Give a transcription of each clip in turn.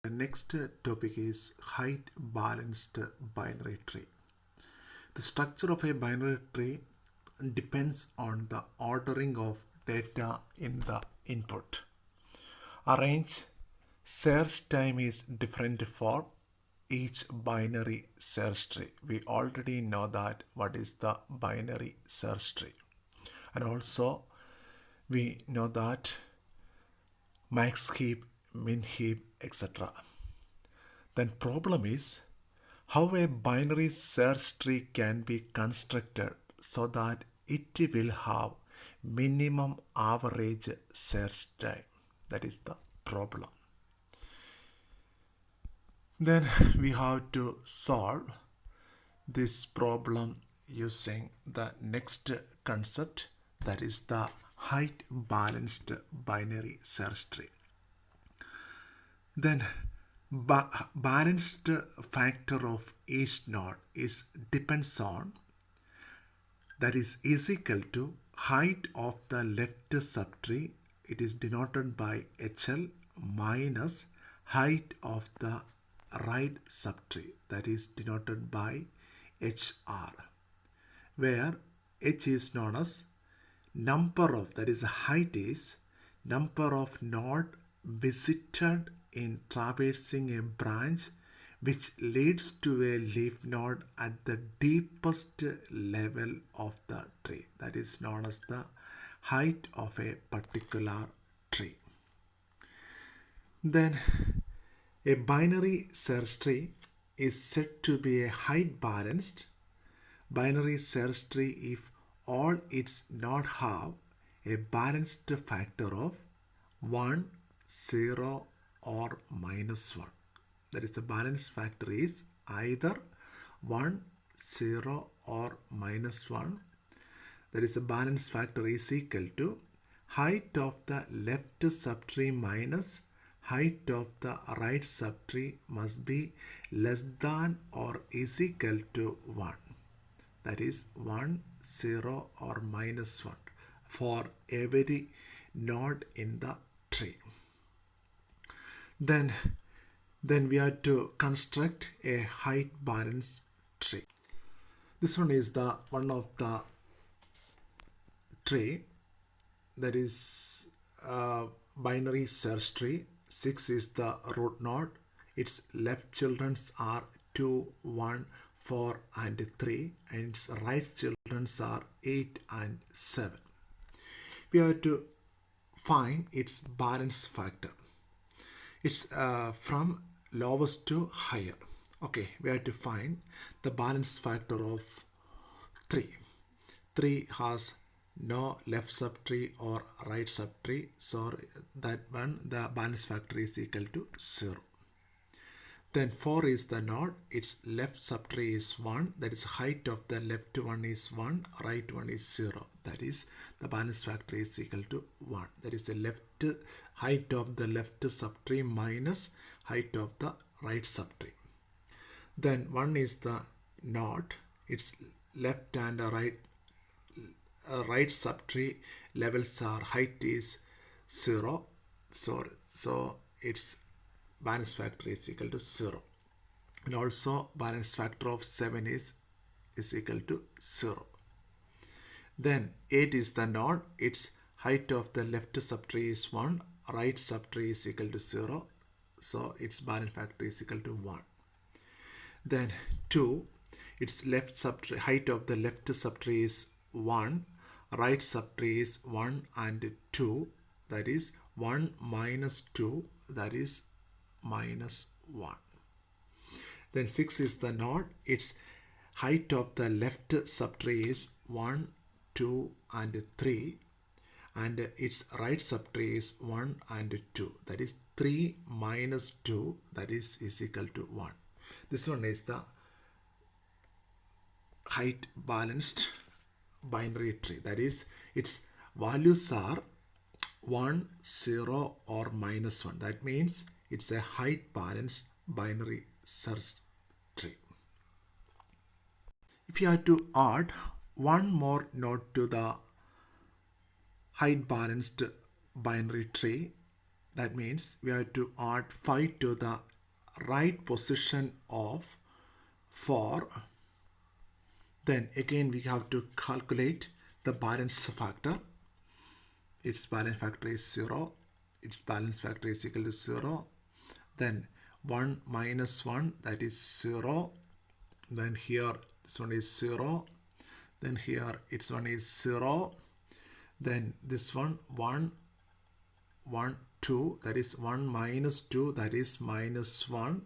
The next topic is height balanced binary tree. The structure of a binary tree depends on the ordering of data in the input. Arrange search time is different for each binary search tree. We already know that what is the binary search tree. And also we know that max heap, min heap, etc. Then problem is how a binary search tree can be constructed so that it will have minimum average search time. That is the problem. Then we have to solve this problem using the next concept, that is the height balanced binary search tree. Then balanced factor of each node depends on, that is equal to height of the left subtree, it is denoted by HL, minus height of the right subtree, that is denoted by HR, where H is known as number of, that is height is number of node visited in traversing a branch which leads to a leaf node at the deepest level of the tree. That is known as the height of a particular tree. Then a binary search tree is said to be a height balanced binary search tree if all its nodes have a balanced factor of 1, 0 or minus 1. That is, the balance factor is either 1, 0 or minus 1. That is, the balance factor is equal to height of the left subtree minus height of the right subtree must be less than or is equal to 1. That is 1, 0 or minus 1 for every node in the tree. Then we have to construct a height balance tree. This one is the one of the tree, that is binary search tree. 6 is the root node. Its left children are 2, 1, 4 and 3, and its right children are 8 and 7. We have to find its balance factor. It's from lowest to higher. Okay, we have to find the balance factor of 3. 3 has no left subtree or right subtree, so that one, the balance factor is equal to 0. Then 4 is the node, its left subtree is 1, that is height of the left one is 1, right one is 0. That is, the balance factor is equal to 1. That is the left height of the left subtree minus height of the right subtree. Then 1 is the node, its left and right subtree levels are height is 0, so its balance factor is equal to 0. And also balance factor of 7 is equal to 0. Then 8 is the node, its height of the left subtree is 1, right subtree is equal to 0, so its balance factor is equal to 1. Then 2, its left subtree, height of the left subtree is 1, right subtree is 1 and 2, that is 1 minus 2, that is minus 1. Then 6 is the node, its height of the left subtree is 1, 2 and 3, and its right subtree is 1 and 2, that is 3 minus 2, that is equal to 1. This one is the height balanced binary tree, that is its values are 1, 0 or minus 1. That means it's a height balanced binary search tree. If you have to add one more node to the height balanced binary tree, that means we have to add 5 to the right position of for, then again we have to calculate the balance factor. Its balance factor is 0. Its balance factor is equal to 0. Then 1 minus 1, that is 0. Then here this one is 0. Then here its one is 0. Then this one 1, 1, 2, that is 1 minus 2, that is minus 1.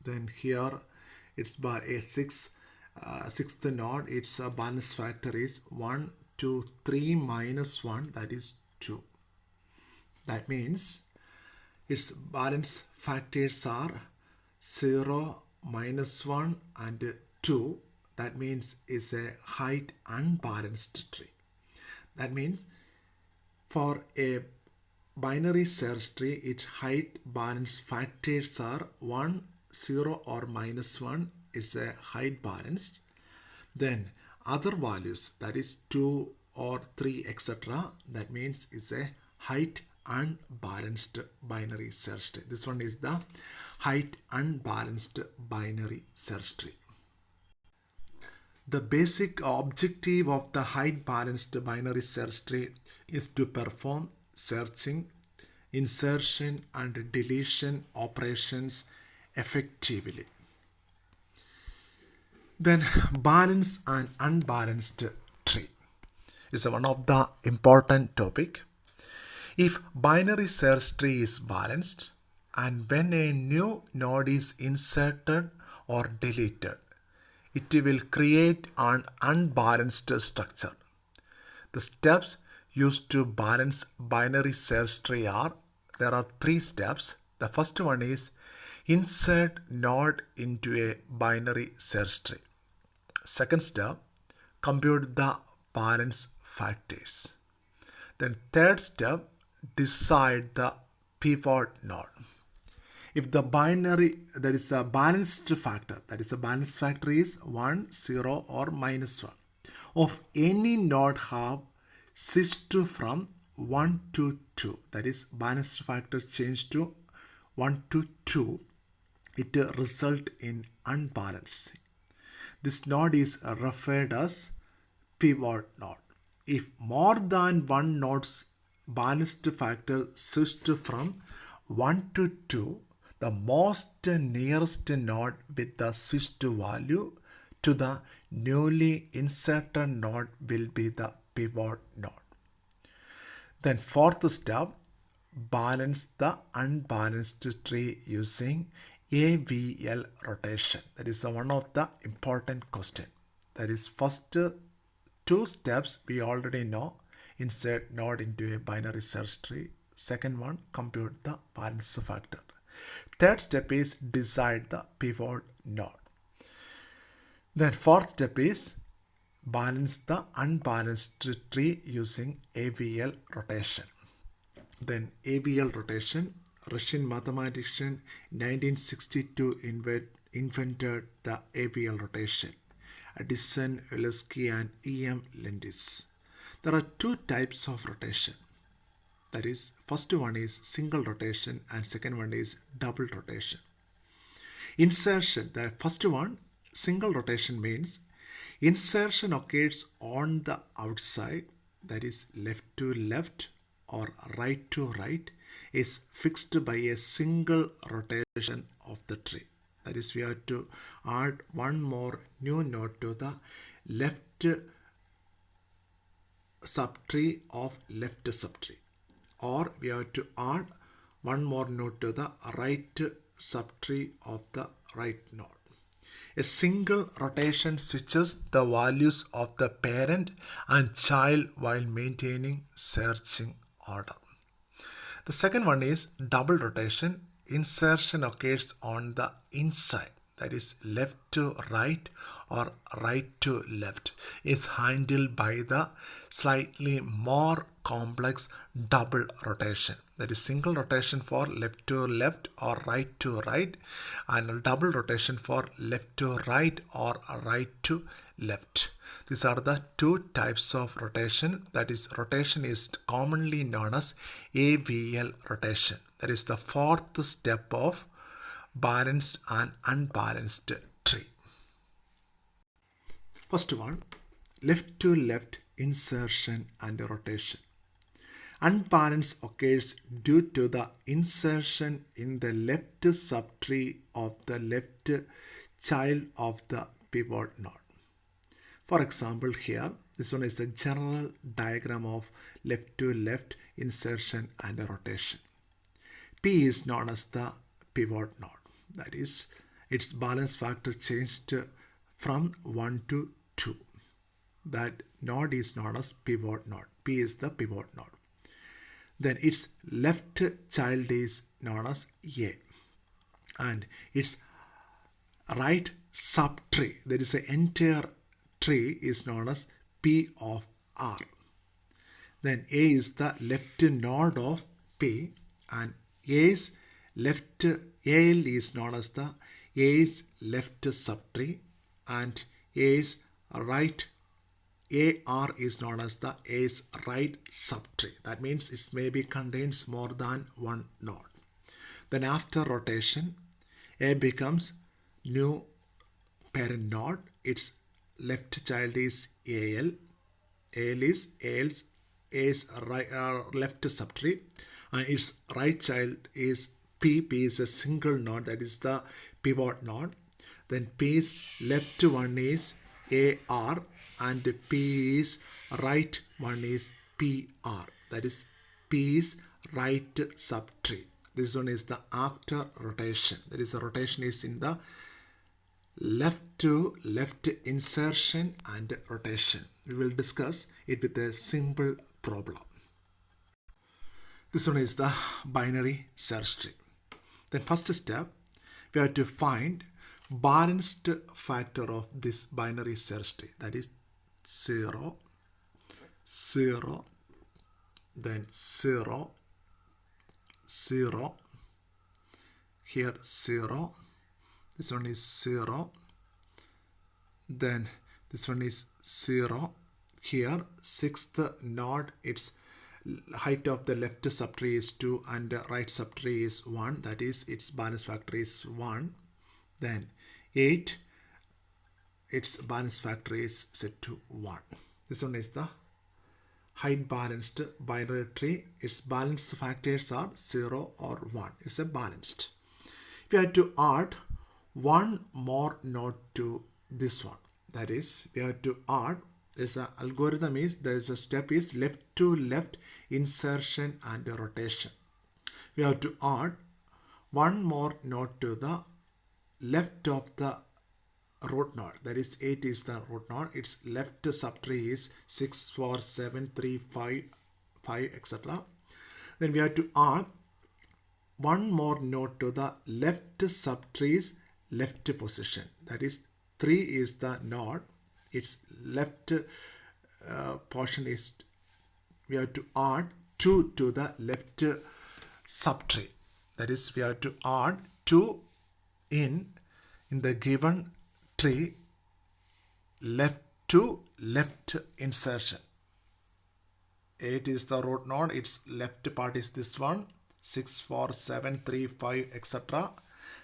Then here it's bar a sixth node, its balance factor is 1, 2, 3 minus 1, that is 2. That means its balance factors are 0, minus 1 and 2. That means it's a height unbalanced tree. That means for a binary search tree, its height balance factors are 1, 0 or minus 1. It's a height balanced. Then other values, that is 2 or 3, etc. That means it's a height unbalanced binary search tree. This one is the height unbalanced binary search tree. The basic objective of the height balanced binary search tree is to perform searching, insertion and deletion operations effectively. Then balance and unbalanced tree is one of the important topic. If binary search tree is balanced and when a new node is inserted or deleted, it will create an unbalanced structure. The steps used to balance binary search tree are, there are 3 steps. The first one is insert node into a binary search tree. Second step, compute the balance factors. Then third step, decide the pivot node. If the binary, there is a balanced factor, that is a balance factor is 1, 0 or minus 1 of any node have switched from 1 to 2, that is balanced factor changed to 1 to 2, it result in unbalancing. This node is referred as pivot node. If more than one node's balanced factor switched from 1 to 2, the most nearest node with the switched value to the newly inserted node will be the pivot node. Then fourth step, balance the unbalanced tree using AVL rotation. That is one of the important question. That is first 2 steps we already know. Insert node into a binary search tree. Second one, compute the balance factor. Third step is decide the pivot node. Then fourth step is balance the unbalanced tree using AVL rotation. Then AVL rotation, Russian mathematician 1962 invented the AVL rotation. Edison, Ulesky and E.M. Lendis. There are 2 types of rotation. That is, first one is single rotation and second one is double rotation. Insertion, the first one, single rotation means insertion occurs on the outside, that is left to left or right to right, is fixed by a single rotation of the tree. That is, we have to add one more new node to the left subtree of left subtree, or we have to add one more node to the right subtree of the right node. A single rotation switches the values of the parent and child while maintaining searching order. The second one is double rotation. Insertion occurs on the inside, that is left to right or right to left, is handled by the slightly more complex double rotation. That is single rotation for left to left or right to right, and double rotation for left to right or right to left. These are the two types of rotation. That is, rotation is commonly known as AVL rotation. That is the fourth step of balanced and unbalanced tree. First one, left to left insertion and rotation. Unbalance occurs due to the insertion in the left subtree of the left child of the pivot node. For example, here, this one is the general diagram of left to left insertion and rotation. P is known as the pivot node. That is, its balance factor changed from 1 to 2. That node is known as pivot node. P is the pivot node. Then its left child is known as A. And its right subtree, that is, the entire tree is known as P of R. Then A is the left node of P, and A's left AL is known as the A's left subtree, and A's right AR is known as the A's right subtree. That means it maybe contains more than one node. Then after rotation, A becomes new parent node. Its left child is AL. AL is A's right, left subtree, and its right child is P. P is a single node, that is the pivot node. Then P's left one is AR, and P's right one is PR. That is P's right subtree. This one is the after rotation. That is, the rotation is in the left to left insertion and rotation. We will discuss it with a simple problem. This one is the binary search tree. Then first step, we have to find balanced factor of this binary search tree. That is 0, 0, then 0, 0, here 0, this one is 0, then this one is 0, here sixth node, its height of the left subtree is 2 and right subtree is 1, that is its balance factor is 1. Then 8, its balance factor is set to 1. This one is the height balanced binary tree. Its balance factors are 0 or 1. It's a balanced. We have to add one more node to this one. That is, we have to add, there's an algorithm is, there's a step is left to left insertion and rotation. We have to add one more node to the left of the root node. That is 8 is the root node. Its left subtree is 6, 4, 7, 3, 5, 5, etc. Then we have to add one more node to the left subtree's left position. That is 3 is the node. Its left portion is, we have to add 2 to the left subtree. That is, we have to add 2 in the given tree left to left insertion. 8 is the root node. Its left part is this one. 6, 4, 7, 3, 5, etc.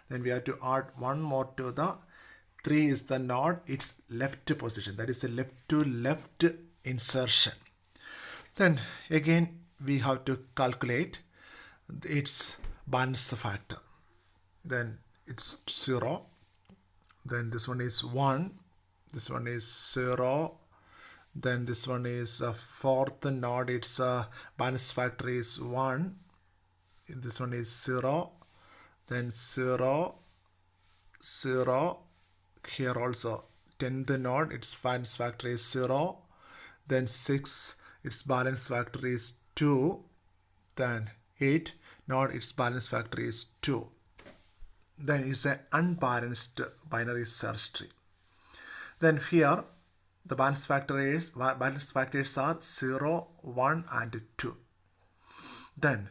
Then we have to add one more to the 3 is the node, its left position. That is the left to left insertion. Then again we have to calculate its balance factor. Then it's 0. Then this one is 1. This one is 0. Then this one is a fourth node. Its balance factor is 1. This one is 0. Then 0, 0. Here also 10th node, its balance factor is 0. Then 6, its balance factor is 2. Then 8 node, its balance factor is 2. Then it's an unbalanced binary search tree. Then here the balance factors are 0, 1 and 2. Then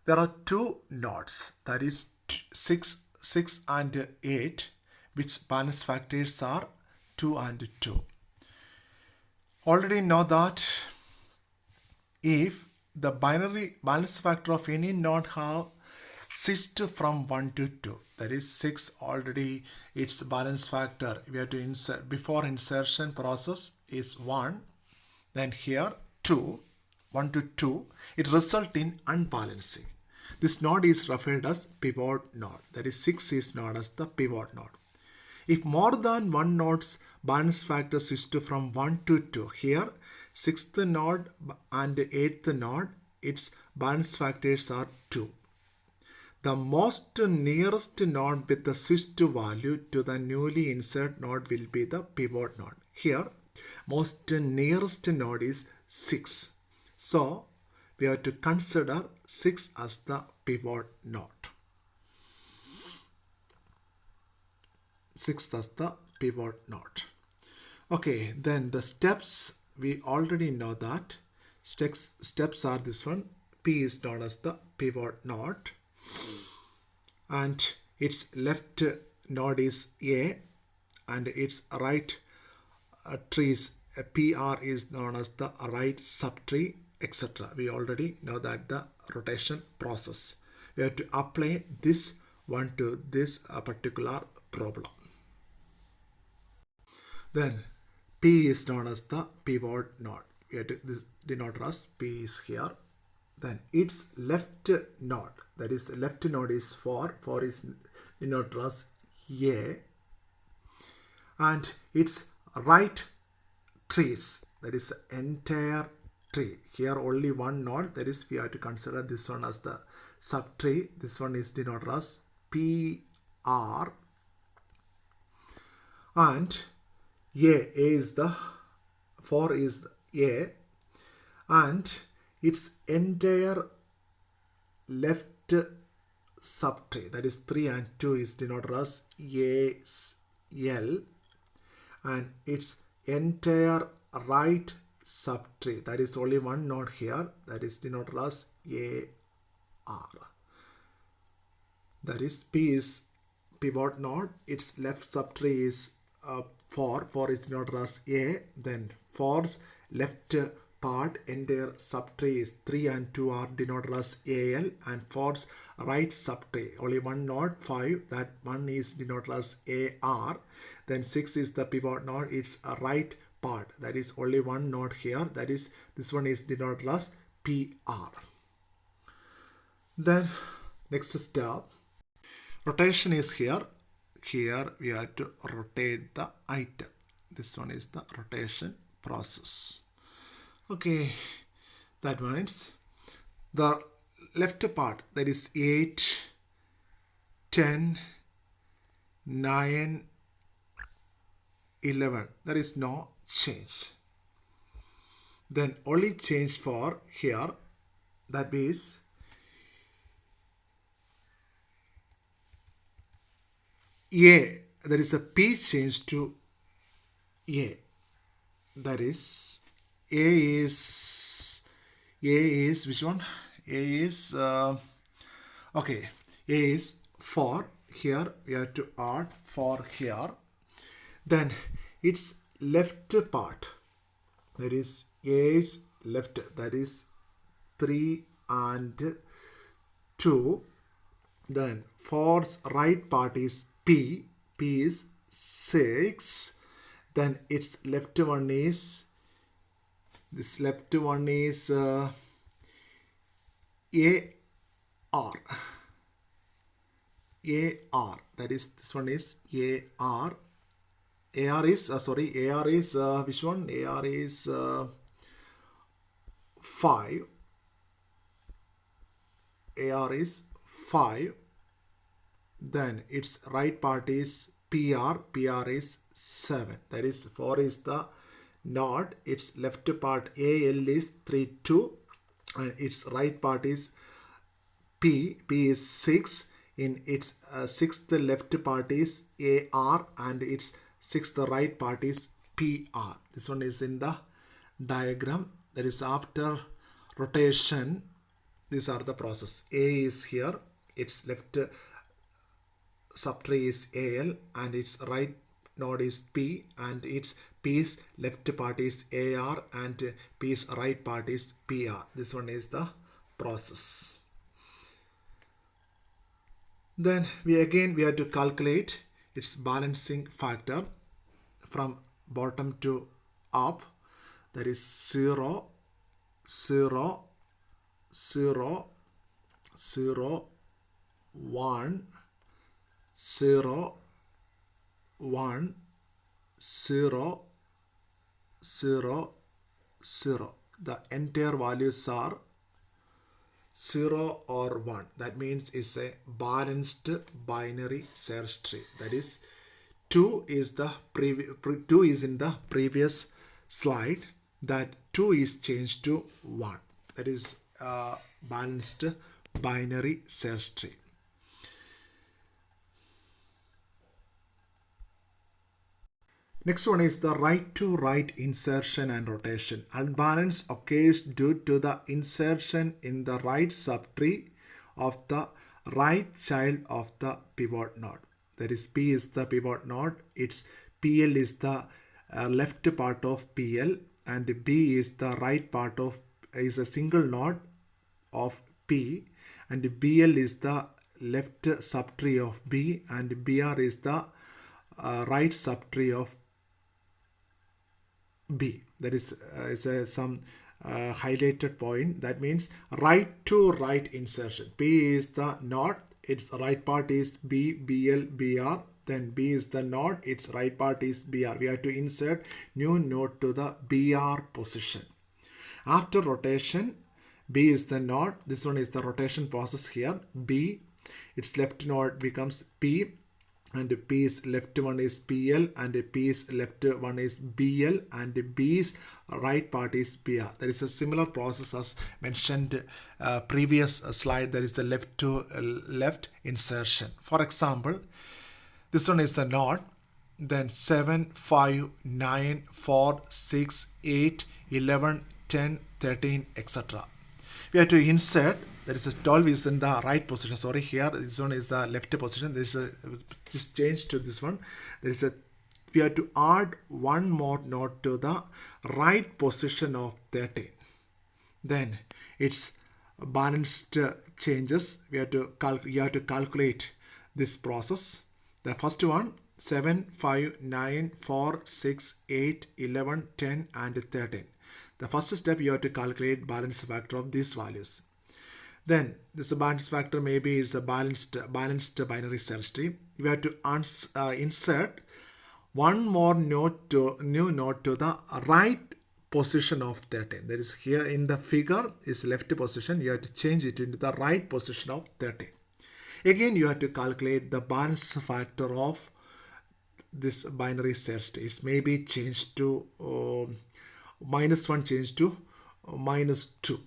there are two nodes, that is 6 and 8, which balance factors are 2 and 2. Already know that if the binary balance factor of any node have switched from 1 to 2, that is 6 already its balance factor we have to insert before insertion process is 1, then here 2, 1 to 2, it result in unbalancing. This node is referred as pivot node, that is 6 is known as the pivot node. If more than one node's balance factor switched from 1 to 2, here 6th node and 8th node, its balance factors are 2. The most nearest node with the switched value to the newly inserted node will be the pivot node. Here, most nearest node is 6. So, we have to consider 6 as the pivot node. 6 as the pivot node. Okay, then the steps, we already know that steps are this one. P is known as the pivot node, and its left node is A, and its right trees PR is known as the right subtree, etc. We already know that the rotation process. We have to apply this one to this particular problem. Then P is known as the pivot node. We have to denote as P is here. Then its left node, that is left node is 4. 4 is denoted as A. And its right trees, that is the entire tree. Here only one node, that is we have to consider this one as the subtree. This one is denoted as PR. And A is the 4 is A, and its entire left subtree, that is 3 and 2 is denoted as AL, and its entire right subtree, that is only one node here, that is denoted as AR. That is P is pivot node, its left subtree is 4. 4 is denoted as A. Then 4's left part entire subtree is 3 and 2 are denoted as AL, and 4's right subtree only one node 5, that one is denoted as AR. Then 6 is the pivot node, its right part, that is only one node here, that is this one is denoted as PR. Then next step, rotation is here. Here we have to rotate the item. This one is the rotation process. Okay, that means the left part, that is 8, 10, 9, 11. There is no change. Then only change for here, that is A, there is a P change to A. That is A is which one? A is okay. A is 4. Here we have to add 4 here. Then its left part, that is A is left, that is 3 and 2. Then 4's right part is P. P is 6. Then its left one is, this left one is AR. AR, that is this one is AR. AR is AR is which one? AR is 5. AR is 5. Then its right part is PR. PR is 7. That is 4 is the node. Its left part AL is 3, 2. And its right part is P. P is 6. In its sixth left part is AR, and its sixth right part is PR. This one is in the diagram. That is after rotation. These are the process. A is here. Its left subtree is AL, and its right node is P and its P's left part is AR and P's right part is PR. This one is the process. Then we have to calculate its balancing factor from bottom to up. That is 0, 0, 0, 0, 1, 0, 1, 0, 0, 0. The entire values are 0 or 1. That means it's a balanced binary search tree. That is 2 is in the previous slide. That 2 is changed to 1. That is a balanced binary search tree. Next one is the right-to-right insertion and rotation. Unbalance occurs due to the insertion in the right subtree of the right child of the pivot node. That is, P is the pivot node. Its PL is the left part of PL, and B is the right part of is a single node of P, and BL is the left subtree of B, and BR is the right subtree of B. That is some highlighted point. That means right to right insertion. P is the node, its right part is B, BL, BR. Then B is the node, its right part is BR. We have to insert new node to the BR position. After rotation, B is the node. This one is the rotation process here. B, its left node becomes P, and P's left one is PL, and P's left one is BL, and B's right part is PR. There is a similar process as mentioned previous slide. There is the left to left insertion. For example, this one is the node, then 7, 5, 9, 4, 6, 8, 11, 10, 13, etc. We have to insert. There is a 12 is in the right position. Sorry, here this one is the left position. There is a just change to this one. There is a we have to add one more node to the right position of 13. Then its balanced changes. You have to calculate this process. The first one, 7, 5, 9, 4, 6, 8, 11, 10 and 13. The first step, you have to calculate balance factor of these values. Then this balance factor maybe is a balanced binary search tree. You have to insert one more new node to the right position of 13. That is, here in the figure is left position. You have to change it into the right position of 13. Again, you have to calculate the balance factor of this binary search tree. It may be changed to -1 changed to -2.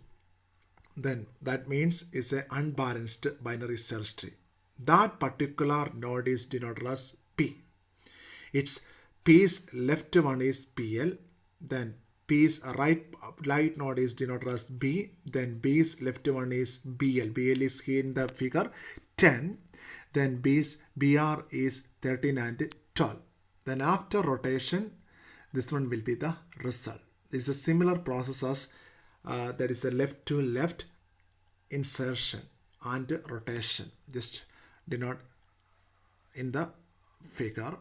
Then that means it's an unbalanced binary search tree. That particular node is denoted as P. Its P's left one is PL. Then P's right node is denoted as B. Then B's left one is BL. BL is here in the figure 10. Then B's BR is 13 and 12. Then after rotation, this one will be the result. This is a similar process as there is a left to left insertion and rotation. Just denote in the figure.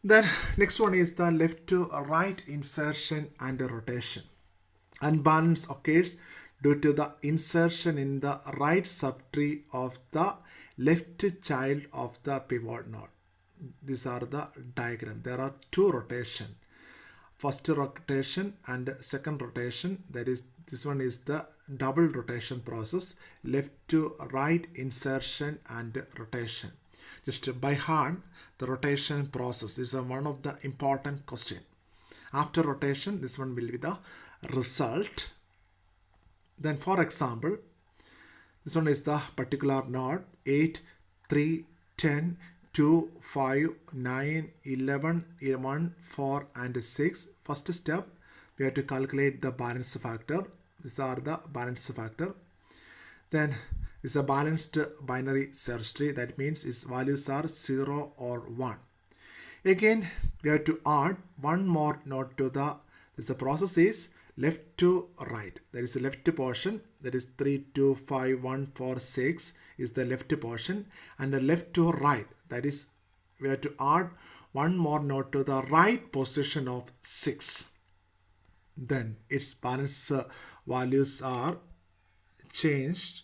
Then next one is the left to right insertion and rotation. Unbalance occurs due to the insertion in the right subtree of the left child of the pivot node. These are the diagram. There are two rotation. First rotation and second rotation. That is, this one is the double rotation process. Left to right insertion and rotation. Just by heart, the rotation process. This is one of the important question. After rotation, this one will be the result. Then for example, this one is the particular node 8, 3, 10, 2, 5, 9, 11, 1, 4 and 6. First step, we have to calculate the balance factor. These are the balance factor. Then It's a balanced binary search tree. That means its values are 0 or 1. Again, we have to add one more node to the process is left to right. There is a left portion, that is 3, 2, 5, 1, 4, 6 is the left portion, and the left to right, that is we have to add one more node to the right position of 6. Then its balance values are changed.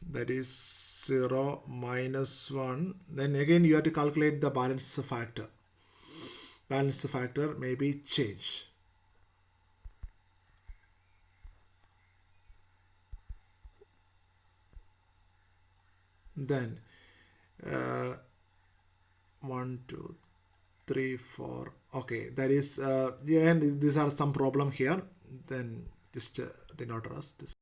That is 0 minus 1. Then again you have to calculate the balance factor. Balance factor may be changed. Then 1, 2, 3, 4. Okay, that is and these are some problem here. Then just denote us this.